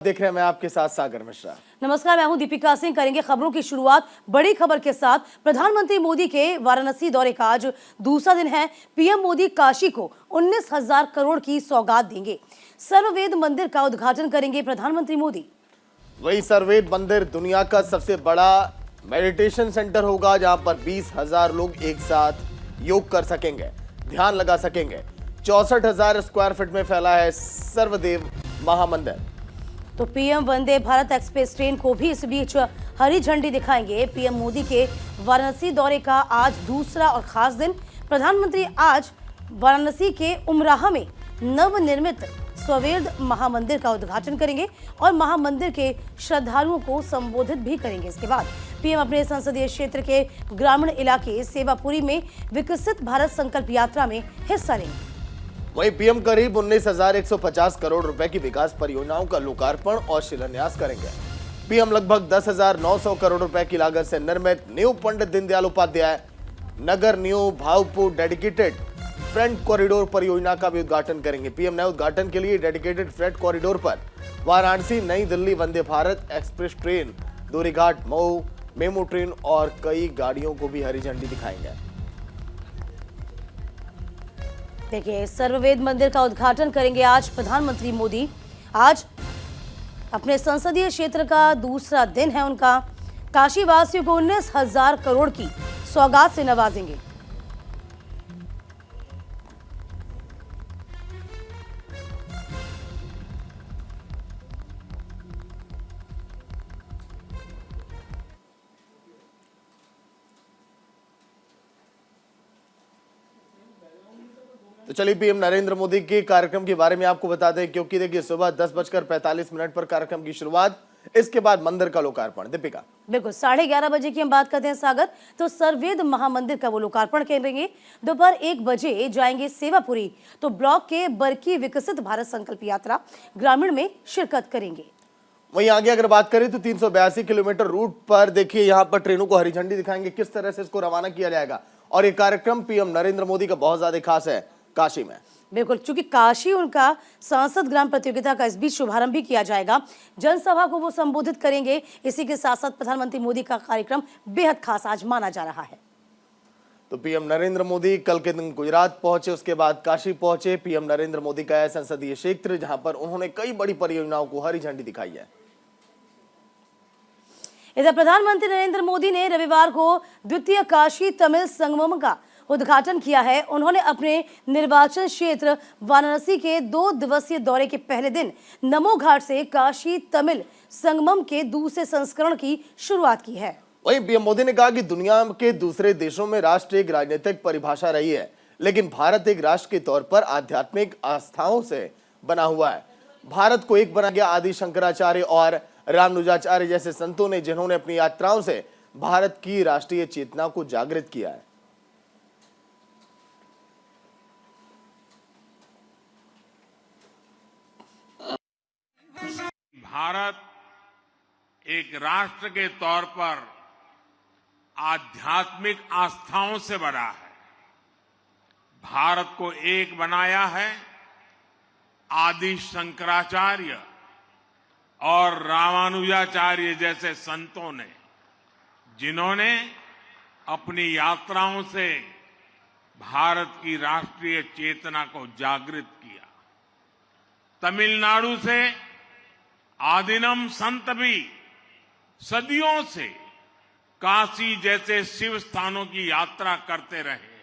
देख रहे हैं, मैं आपके साथ सागर मिश्रा। नमस्कार, मैं हूं दीपिका सिंह। करेंगे खबरों की शुरुआत बड़ी खबर के साथ। प्रधानमंत्री मोदी के वाराणसी दौरे का आज दूसरा दिन है। पीएम मोदी काशी को 19,000 करोड़ की सौगात देंगे। सर्ववेद मंदिर का उद्घाटन करेंगे प्रधानमंत्री मोदी। वही सर्ववेद मंदिर दुनिया का सबसे बड़ा मेडिटेशन सेंटर होगा, जहां पर 20,000 लोग एक साथ योग कर सकेंगे, ध्यान लगा सकेंगे। 64,000 स्क्वायर फीट में फैला है सर्वदेव महामंदिर। तो पीएम वंदे भारत एक्सप्रेस ट्रेन को भी इस बीच हरी झंडी दिखाएंगे। पीएम मोदी के वाराणसी दौरे का आज दूसरा और खास दिन। प्रधानमंत्री आज वाराणसी के उमराह में नवनिर्मित सर्ववेद महामंदिर का उद्घाटन करेंगे और महामंदिर के श्रद्धालुओं को संबोधित भी करेंगे। इसके बाद पीएम अपने संसदीय क्षेत्र के ग्रामीण इलाके सेवापुरी में विकसित भारत संकल्प यात्रा में हिस्सा लेंगे। वहीं पीएम करीब 19,150 करोड़ रुपए की विकास परियोजनाओं का लोकार्पण और शिलान्यास करेंगे। पीएम लगभग 10,900 करोड़ रुपए की लागत से निर्मित new Pandit Deendayal Upadhyay Nagar new Bhaupur dedicated freight corridor परियोजना का भी उद्घाटन करेंगे। पीएम ने उद्घाटन के लिए डेडिकेटेड फ्रेट कॉरिडोर पर Varanasi New Delhi Vande Bharat express train, Dohrighat Mau MEMU train और कई गाड़ियों को भी हरी झंडी दिखाएंगे। देखिए, सर्ववेद मंदिर का उद्घाटन करेंगे आज प्रधानमंत्री मोदी। आज अपने संसदीय क्षेत्र का दूसरा दिन है उनका। काशी वासियों को 19,000 करोड़ की सौगात से नवाजेंगे। तो चलिए पीएम नरेंद्र मोदी के कार्यक्रम के बारे में आपको बता दें, क्योंकि देखिए सुबह 10:45 पर कार्यक्रम की शुरुआत, इसके बाद मंदिर का लोकार्पण। दीपिका, बिल्कुल 11:30 बजे की हम बात करते हैं सागर। तो सर्ववेद महामंदिर का वो लोकार्पण करेंगे। दोपहर 1 बजे जाएंगे सेवापुरी। तो ब्लॉक के बरकी विकसित भारत संकल्प यात्रा ग्रामीण में शिरकत करेंगे। वहीं आगे अगर बात करें तो 382 किलोमीटर रूट पर देखिए यहाँ पर ट्रेनों को हरी झंडी दिखाएंगे, किस तरह से इसको रवाना किया जाएगा। और ये कार्यक्रम पीएम नरेंद्र मोदी का बहुत ज्यादा खास है काशी में। बिल्कुल, चूंकि काशी उनका सांसद ग्राम प्रतियोगिता का इस बीच शुभारंभ भी किया जाएगा। जनसभा को वो संबोधित करेंगे। इसी के साथ साथ प्रधानमंत्री मोदी का कार्यक्रम बेहद खास आज माना जा रहा है। तो पीएम नरेंद्र मोदी कल के दिन गुजरात पहुंचे, उसके बाद काशी पहुंचे। पीएम नरेंद्र मोदी का है संसदीय क्षेत्र, जहां पर उन्होंने कई बड़ी परियोजनाओं को हरी झंडी दिखाई है। इधर प्रधानमंत्री नरेंद्र मोदी ने रविवार को द्वितीय काशी तमिल संगमम का उद्घाटन किया है। उन्होंने अपने निर्वाचन क्षेत्र वाराणसी के 2 दिवसीय दौरे के पहले दिन नमो घाट से काशी तमिल संगमम के दूसरे संस्करण की शुरुआत की है। वहीं पीएम मोदी ने कहा कि दुनिया के दूसरे देशों में राष्ट्र एक राजनीतिक परिभाषा रही है, लेकिन भारत एक राष्ट्र के तौर पर आध्यात्मिक आस्थाओं से बना हुआ है। भारत को एक बना गया आदि शंकराचार्य और रामानुजाचार्य जैसे संतों ने, जिन्होंने अपनी यात्राओं से भारत की राष्ट्रीय चेतना को जागृत किया है। भारत एक राष्ट्र के तौर पर आध्यात्मिक आस्थाओं से बड़ा है। भारत को एक बनाया है आदि शंकराचार्य और रामानुजाचार्य जैसे संतों ने, जिन्होंने अपनी यात्राओं से भारत की राष्ट्रीय चेतना को जागृत किया। तमिलनाडु से आदिनम संत भी सदियों से काशी जैसे शिव स्थानों की यात्रा करते रहे।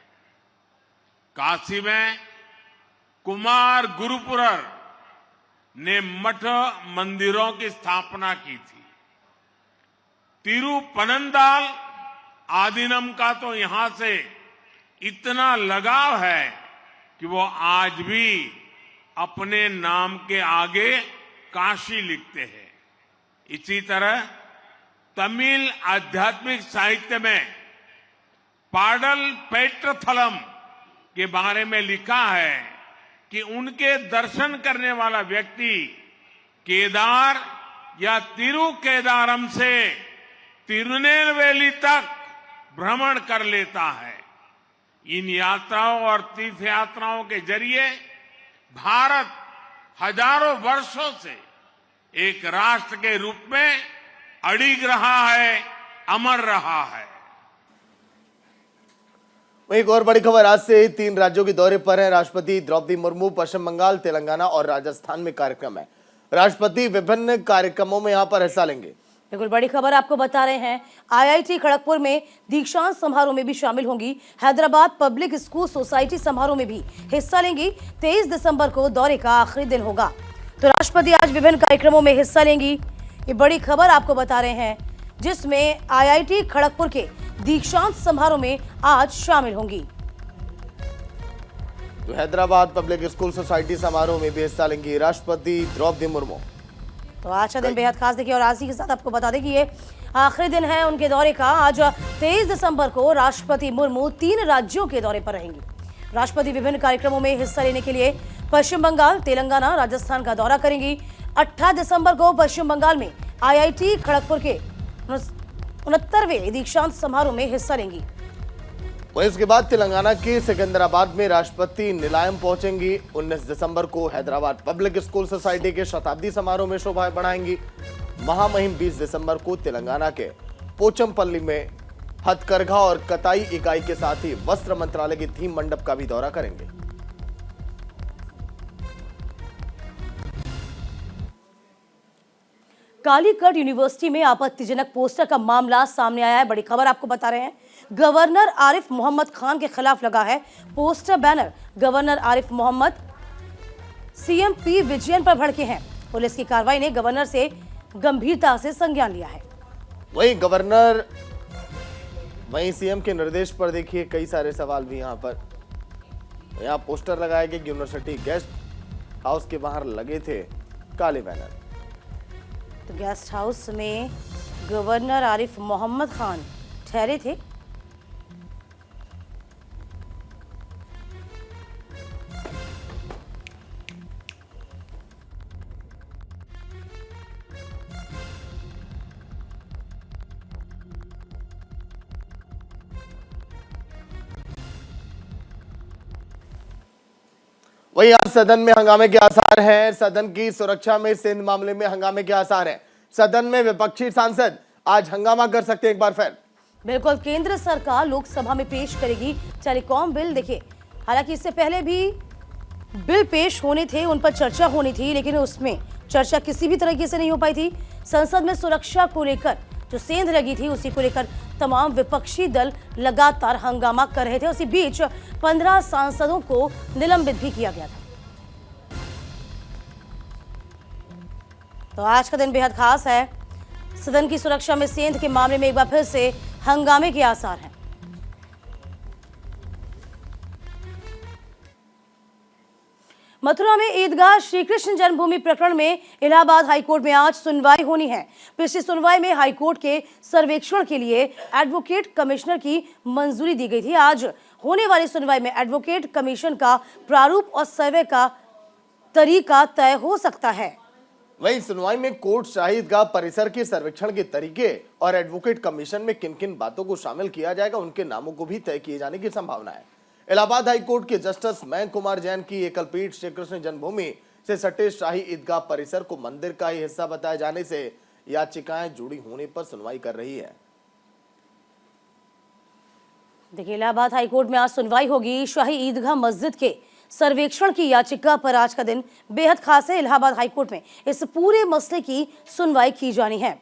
काशी में कुमार गुरुपुरर ने मठ मंदिरों की स्थापना की थी। तिरुपनंदाल आदिनम का तो यहां से इतना लगाव है कि वो आज भी अपने नाम के आगे काशी लिखते हैं। इसी तरह तमिल आध्यात्मिक साहित्य में पाडल पेट्रथलम के बारे में लिखा है कि उनके दर्शन करने वाला व्यक्ति केदार या तिरुकेदारम से तिरुनेलवेली तक भ्रमण कर लेता है। इन यात्राओं और तीर्थ यात्राओं के जरिए भारत हजारों वर्षों से एक राष्ट्र के रूप में अडिग रहा है, अमर रहा है। वहीं एक और बड़ी खबर, आज से 3 राज्यों के दौरे पर हैं राष्ट्रपति द्रौपदी मुर्मू। पश्चिम बंगाल, तेलंगाना और राजस्थान में कार्यक्रम है। राष्ट्रपति विभिन्न कार्यक्रमों में यहां पर हिस्सा लेंगे। बिल्कुल बड़ी खबर आपको बता रहे हैं, आईआईटी खड़गपुर में दीक्षांत समारोह में भी शामिल होंगी। हैदराबाद पब्लिक स्कूल सोसाइटी समारोह में भी हिस्सा लेंगी। 23 दिसंबर को दौरे का आखिरी दिन होगा, तो राष्ट्रपति आज विभिन्न कार्यक्रमों में हिस्सा लेंगी। ये बड़ी खबर आपको बता रहे हैं, जिसमें आईआईटी खड़गपुर के दीक्षांत समारोह में आज शामिल होंगी। तो हैदराबाद पब्लिक स्कूल सोसाइटी समारोह में भी हिस्सा लेंगी राष्ट्रपति द्रौपदी मुर्मू। तो आज का दिन बेहद खास देखिए, और आज ही के साथ आपको बता दें कि ये आखिरी दिन है उनके दौरे का। आज 23 दिसंबर को राष्ट्रपति मुर्मू 3 राज्यों के दौरे पर रहेंगी। राष्ट्रपति विभिन्न कार्यक्रमों में हिस्सा लेने के लिए पश्चिम बंगाल, तेलंगाना, राजस्थान का दौरा करेंगी। 18 दिसंबर को पश्चिम बंगाल में आईआईटी खड़गपुर के 69वें दीक्षांत समारोह में हिस्सा लेंगी। वहीं इसके बाद तेलंगाना के सिकंदराबाद में राष्ट्रपति निलायम पहुंचेंगी। 19 दिसंबर को हैदराबाद पब्लिक स्कूल सोसाइटी के शताब्दी समारोह में शोभा बढ़ाएंगी। महामहिम 20 दिसंबर को तेलंगाना के पोचमपल्ली में हथकरघा और कताई इकाई के साथ ही वस्त्र मंत्रालय के थीम मंडप का भी दौरा करेंगे। कालीकट यूनिवर्सिटी में आपत्तिजनक पोस्टर का मामला सामने आया है। बड़ी खबर आपको बता रहे हैं, गवर्नर आरिफ मोहम्मद खान के खिलाफ लगा है poster banner. Governor Arif Mohammad CM P Vijayan पर भड़के हैं। पुलिस की कार्रवाई ने गवर्नर से गंभीरता से संज्ञान लिया है। वहीं सीएम के निर्देश पर देखिए कई सारे सवाल भी यहाँ पोस्टर लगाए गए। यूनिवर्सिटी गेस्ट हाउस के बाहर लगे थे काले बैनर। तो गेस्ट हाउस में गवर्नर आरिफ मोहम्मद खान ठहरे थे। वहीं आज सदन में हंगामे के आसार हैं। सदन की सुरक्षा में सिंध मामले में हंगामे के आसार हैं। सदन में विपक्षी सांसद आज हंगामा कर सकते हैं एक बार फिर। बिल्कुल, केंद्र सरकार लोकसभा में पेश करेगी टेलीकॉम बिल। देखिए, हालांकि इससे पहले भी बिल पेश होने थे, उन पर चर्चा होनी थी, लेकिन उसमें चर्चा किसी भी तरीके से नहीं हो पाई थी। संसद में सुरक्षा को लेकर जो सेंध लगी थी, उसी को लेकर तमाम विपक्षी दल लगातार हंगामा कर रहे थे। उसी बीच 15 सांसदों को निलंबित भी किया गया था। तो आज का दिन बेहद खास है। सदन की सुरक्षा में सेंध के मामले में एक बार फिर से हंगामे के आसार हैं। मथुरा में ईदगाह श्री कृष्ण जन्मभूमि प्रकरण में इलाहाबाद हाईकोर्ट में आज सुनवाई होनी है। पिछली सुनवाई में हाईकोर्ट के सर्वेक्षण के लिए एडवोकेट कमिश्नर की मंजूरी दी गई थी। आज होने वाली सुनवाई में एडवोकेट कमीशन का प्रारूप और सर्वे का तरीका तय हो सकता है। वहीं सुनवाई में कोर्ट शाही ईदगाह परिसर के सर्वेक्षण के तरीके और एडवोकेट कमीशन में किन किन बातों को शामिल किया जाएगा, उनके नामों को भी तय किए जाने की संभावना है। इलाहाबाद हाईकोर्ट के जस्टिस मयंक कुमार जैन की एकल पीठ श्री कृष्ण जन्मभूमि से सटे शाही ईदगाह परिसर को मंदिर का ही हिस्सा बताए जाने से याचिकाएं जुड़ी होने पर सुनवाई कर रही है। देखिए, इलाहाबाद हाईकोर्ट में आज सुनवाई होगी शाही ईदगाह मस्जिद के सर्वेक्षण की याचिका पर। आज का दिन बेहद खास है। इलाहाबाद हाईकोर्ट में इस पूरे मसले की सुनवाई की जानी है।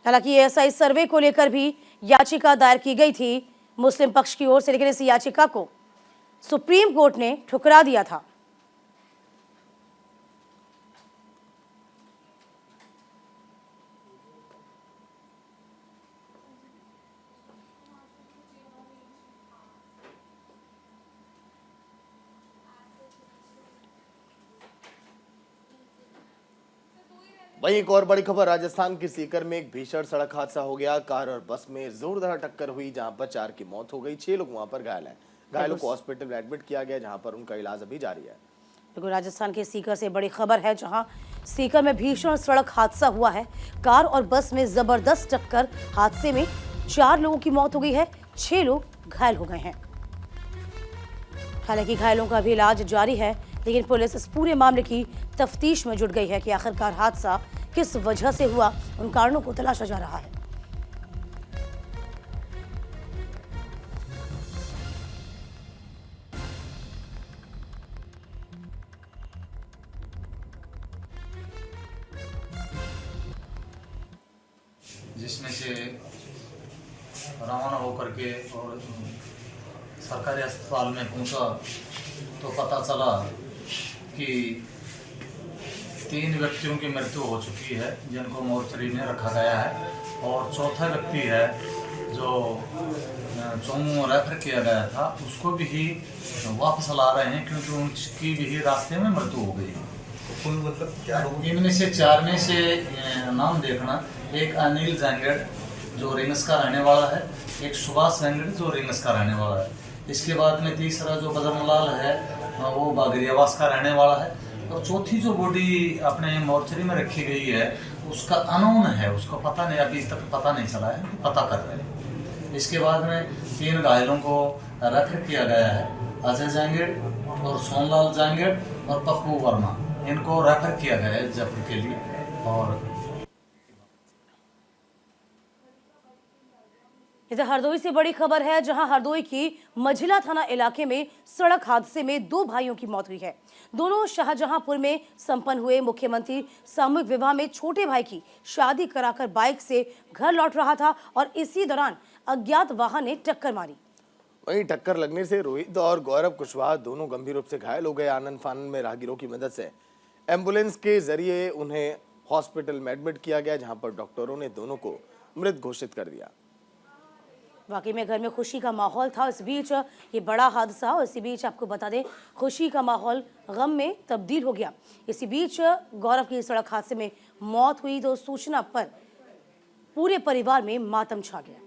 हालांकि एएसआई सर्वे को लेकर भी याचिका दायर की गई थी मुस्लिम पक्ष की ओर से, लेकिन इस याचिका को सुप्रीम कोर्ट ने ठुकरा दिया था। वहीं एक और बड़ी खबर, राजस्थान के सीकर में एक भीषण सड़क हादसा हो गया। कार और बस में जोरदार टक्कर हुई, जहां पर 4 की मौत हो गई। 6 लोग वहां पर घायल हैं। घायलों को हॉस्पिटल में एडमिट किया गया, जहां पर उनका इलाज अभी जारी है। देखो, राजस्थान के सीकर से बड़ी खबर है, जहां सीकर में भीषण सड़क हादसा हुआ है। कार और बस में जबरदस्त टक्कर, हादसे में 4 लोगों की मौत हो गई है, 6 लोग घायल हो गए हैं। हालांकि घायलों का भी इलाज जारी है। लेकिन पुलिस इस पूरे मामले की तफ्तीश में जुट गई है कि आखिरकार हादसा किस वजह से हुआ, उन कारणों को तलाशा जा रहा है। जिसमें से रवाना होकर के और सरकारी अस्पताल में पहुंचा तो पता चला कि 3 व्यक्तियों की मृत्यु हो चुकी है, जिनको मोर्चरी में रखा गया है, और चौथा व्यक्ति है जो जम्मू रेफर किया गया था, उसको भी वापस ला रहे हैं क्योंकि उनकी भी रास्ते में मृत्यु हो गई। कुल मतलब क्या इनमें से 4 में से नाम देखना, एक अनिल जांगड़ जो रिंग्स का रहने वाला है, एक सुभाष जांगड़ जो रिंग्स का रहने वाला है, इसके बाद में तीसरा जो बजरंगलाल है वो बागरियावास का रहने वाला है, और चौथी जो बॉडी अपने मोर्चरी में रखी गई है उसका अननोन है, उसको पता नहीं, अभी तक पता नहीं चला है, पता कर रहे हैं। इसके बाद में 3 घायलों को रेफर किया गया है, अजय जांगड़ और सोनलाल जांगड़ और पप्पू वर्मा, इनको रेफर किया गया है जयपुर के लिए। और इधर हरदोई से बड़ी खबर है, जहां हरदोई की मझिला थाना इलाके में सड़क हादसे में 2 भाइयों की मौत हुई है। दोनों शाहजहांपुर में संपन्न हुए मुख्यमंत्री सामूहिक विवाह में छोटे भाई की शादी कराकर बाइक से घर लौट रहा था और इसी दौरान अज्ञात वाहन ने टक्कर मारी। वहीं टक्कर लगने से रोहित और गौरव कुशवाहा दोनों गंभीर रूप से घायल हो गए। आनंद फानन में राहगीरों की मदद से एम्बुलेंस के जरिए उन्हें हॉस्पिटल में एडमिट किया गया, जहां पर डॉक्टरों ने दोनों को मृत घोषित कर दिया। वाकई में घर में खुशी का माहौल था। इस बीच ये बड़ा हादसा, और इसी बीच आपको बता दें खुशी का माहौल गम में तब्दील हो गया। इसी बीच गौरव की सड़क हादसे में मौत हुई तो सूचना पर पूरे परिवार में मातम छा गया।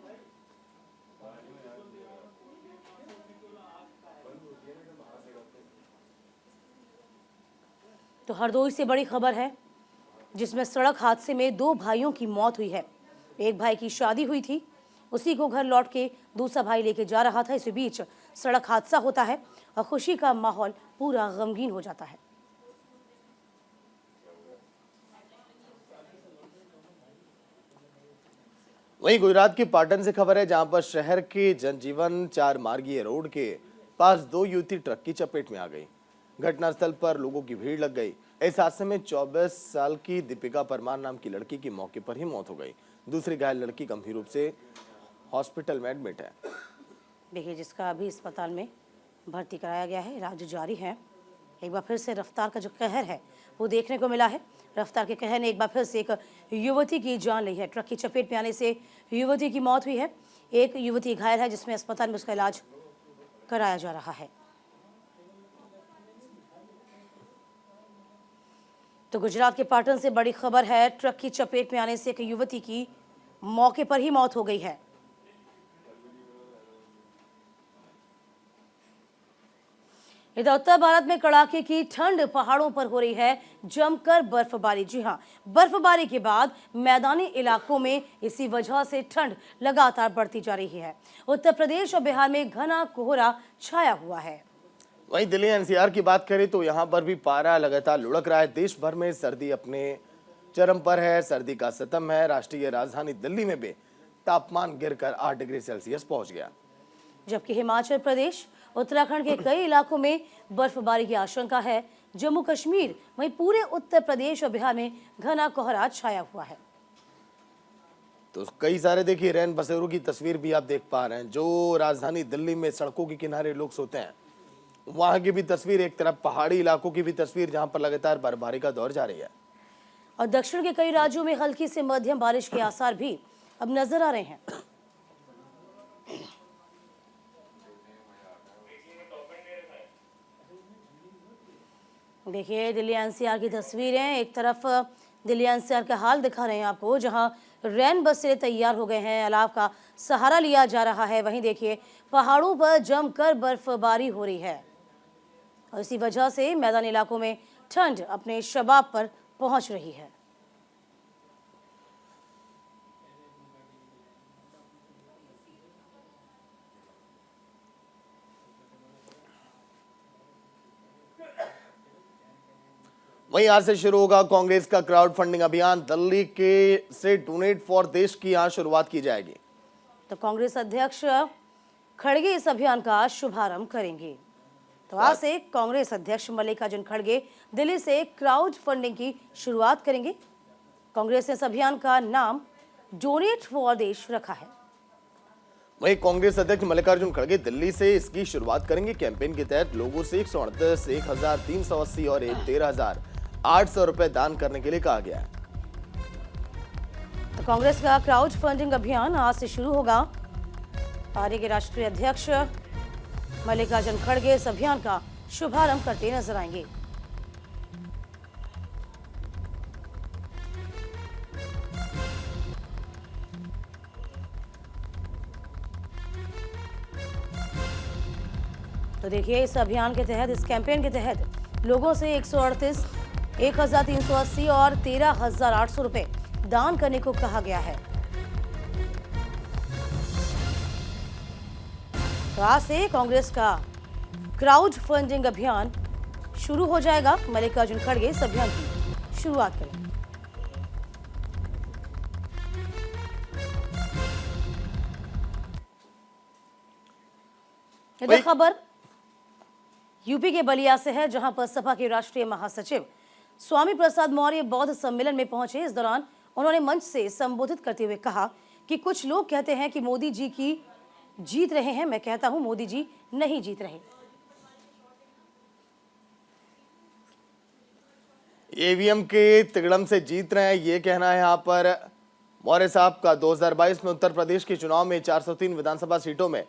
तो हरदोई से बड़ी खबर है, जिसमें सड़क हादसे में 2 भाइयों की मौत हुई है। एक भाई की शादी हुई थी, उसी को घर लौट के दूसरा भाई लेके जा रहा था। इसी बीच सड़क हादसा होता है और खुशी का माहौल पूरा गमगीन हो जाता है। वहीं गुजरात के पाटन से खबर है, जहां पर शहर के जनजीवन 4 मार्गीय रोड के पास 2 युवती ट्रक की चपेट में आ गई। घटनास्थल पर लोगों की भीड़ लग गई। इस हादसे में 24 साल की दीपिका परमार नाम की लड़की की मौके पर ही मौत हो गई। दूसरी घायल लड़की गंभीर रूप से हॉस्पिटल में एडमिट है। देखिए, जिसका अभी अस्पताल में भर्ती कराया गया है, इलाज जारी है। एक बार फिर से रफ्तार का जो कहर है वो देखने को मिला है। रफ्तार के कहर ने एक बार फिर से एक युवती की जान ली है। ट्रक की चपेट में आने से युवती की मौत हुई है। एक युवती घायल है, जिसमें अस्पताल में उसका इलाज कराया जा रहा है। तो गुजरात के पाटन से बड़ी खबर है, ट्रक की चपेट में आने से एक युवती की मौके पर ही मौत हो गई है। इधर उत्तर भारत में कड़ाके की ठंड, पहाड़ों पर हो रही है जमकर बर्फबारी। जी हां, बर्फबारी के बाद मैदानी इलाकों में इसी वजह से ठंड लगातार बढ़ती जा रही है। उत्तर प्रदेश और बिहार में घना कोहरा छाया हुआ है। वहीं दिल्ली एनसीआर की बात करें तो यहां पर भी पारा लगातार लुढ़क रहा है। देश भर में सर्दी अपने चरम पर है। सर्दी का सितम है। राष्ट्रीय राजधानी दिल्ली में भी तापमान गिरकर 8 डिग्री सेल्सियस पहुंच गया, जबकि हिमाचल प्रदेश, उत्तराखंड के कई इलाकों में बर्फबारी की आशंका है। जम्मू कश्मीर, वहीं पूरे उत्तर प्रदेश और बिहार में घना कोहरा छाया हुआ है। तो कई सारे देखिए रैन बसेरों की तस्वीर भी आप देख पा रहे हैं। जो राजधानी दिल्ली में सड़कों के किनारे लोग सोते हैं, वहां की भी तस्वीर, एक तरफ पहाड़ी इलाकों की भी तस्वीर, जहां पर लगातार बर्फबारी का दौर जारी है। और दक्षिण के कई राज्यों में हल्की से मध्यम बारिश के आसार भी अब नजर आ रहे हैं। देखिए दिल्ली एनसीआर की तस्वीरें। एक तरफ दिल्ली एनसीआर का हाल दिखा रहे हैं आपको, जहां रैन बसें तैयार हो गए हैं, अलाव का सहारा लिया जा रहा है। वहीं देखिए पहाड़ों पर जमकर बर्फबारी हो रही है और इसी वजह से मैदानी इलाकों में ठंड अपने शबाब पर पहुंच रही है। वहीं आज से शुरू होगा कांग्रेस का क्राउड फंडिंग अभियान। दिल्ली के से डोनेट फॉर देश की यहां शुरुआत की जाएगी। तो कांग्रेस अध्यक्ष खड़गे इस अभियान का शुभारंभ करेंगे। तो आज से कांग्रेस अध्यक्ष मल्लिकार्जुन खड़गे दिल्ली से क्राउड फंडिंग की शुरुआत करेंगे। कांग्रेस ने इस अभियान का नाम डोनेट फॉर देश रखा है। वहीं कांग्रेस अध्यक्ष मल्लिकार्जुन खड़गे दिल्ली से इसकी शुरुआत करेंगे। कैंपेन के तहत लोगों से 138, 1380 और 13,800 रुपए दान करने के लिए कहा गया है। तो कांग्रेस का क्राउड फंडिंग अभियान आज से शुरू होगा। पार्टी के राष्ट्रीय अध्यक्ष मल्लिकार्जुन खड़गे इस अभियान का शुभारंभ करते नजर आएंगे। तो देखिए, इस अभियान के तहत, इस कैंपेन के तहत लोगों से 138, 1380 और 13,800 रुपए दान करने को कहा गया है। तो आज से कांग्रेस का क्राउड फंडिंग अभियान शुरू हो जाएगा। मल्लिकार्जुन खड़गे इस अभियान की शुरुआत करेंगे। इधर खबर यूपी के बलिया से है, जहां पर सपा के राष्ट्रीय महासचिव स्वामी प्रसाद मौर्य बौद्ध सम्मेलन में पहुंचे। इस दौरान उन्होंने मंच से संबोधित करते हुए कहा कि कुछ लोग कहते हैं कि मोदी जी की जीत रहे हैं। मैं कहता हूं मोदी जी नहीं जीत रहे। ईवीएम के तिगड़म से जीत रहे हैं, ये कहना है यहाँ पर मौर्य साहब का। 2022 में उत्तर प्रदेश के चुनाव में 403 विधानसभा सीटों में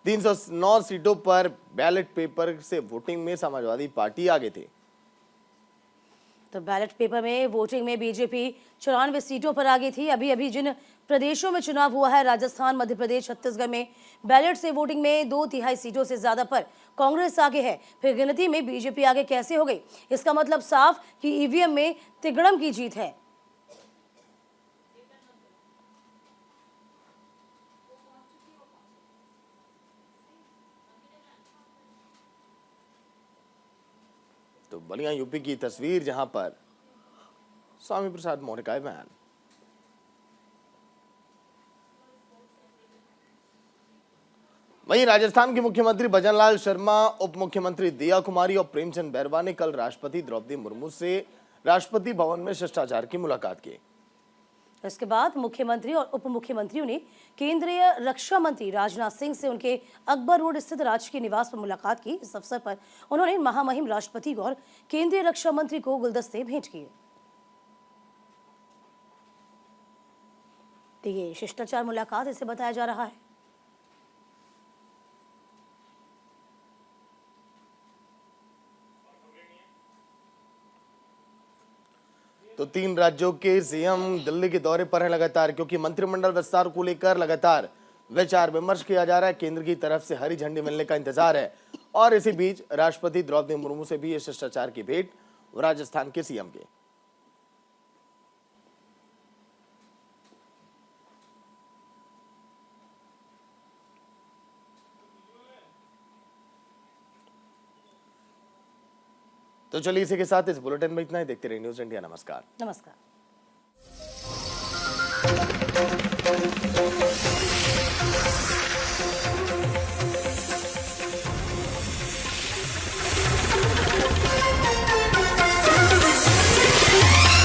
309 सीटों पर बैलेट पेपर से वोटिंग में समाजवादी पार्टी आगे थी। तो बैलेट पेपर में वोटिंग में बीजेपी 94 सीटों पर आगे थी। अभी जिन प्रदेशों में चुनाव हुआ है, राजस्थान, मध्य प्रदेश, छत्तीसगढ़ में बैलेट से वोटिंग में 2/3 सीटों से ज्यादा पर कांग्रेस आगे है। फिर गिनती में बीजेपी आगे कैसे हो गई? इसका मतलब साफ कि ईवीएम में तिगड़म की जीत है। तो बलिया यूपी की तस्वीर, जहां पर स्वामी प्रसाद मौर्य का बयान। वहीं राजस्थान के मुख्यमंत्री भजनलाल शर्मा, उप मुख्यमंत्री दिया कुमारी और प्रेमचंद बैरवा ने कल राष्ट्रपति द्रौपदी मुर्मू से राष्ट्रपति भवन में शिष्टाचार की मुलाकात की। इसके बाद मुख्यमंत्री और उप मुख्यमंत्रियों ने केंद्रीय रक्षा मंत्री राजनाथ सिंह से उनके अकबर रोड स्थित राजकीय निवास पर मुलाकात की। इस अवसर पर उन्होंने महामहिम राष्ट्रपति और केंद्रीय रक्षा मंत्री को गुलदस्ते भेंट किए। तो ये शिष्टाचार मुलाकात इसे बताया जा रहा है। तो 3 राज्यों के सीएम दिल्ली के दौरे पर हैं लगातार, क्योंकि मंत्रिमंडल विस्तार को लेकर लगातार विचार विमर्श किया जा रहा है। केंद्र की तरफ से हरी झंडी मिलने का इंतजार है और इसी बीच राष्ट्रपति द्रौपदी मुर्मू से भी ये शिष्टाचार की भेंट राजस्थान के सीएम के। तो चलिए, इसी के साथ इस बुलेटिन में इतना ही। देखते रहिए न्यूज़ इंडिया। नमस्कार। नमस्कार।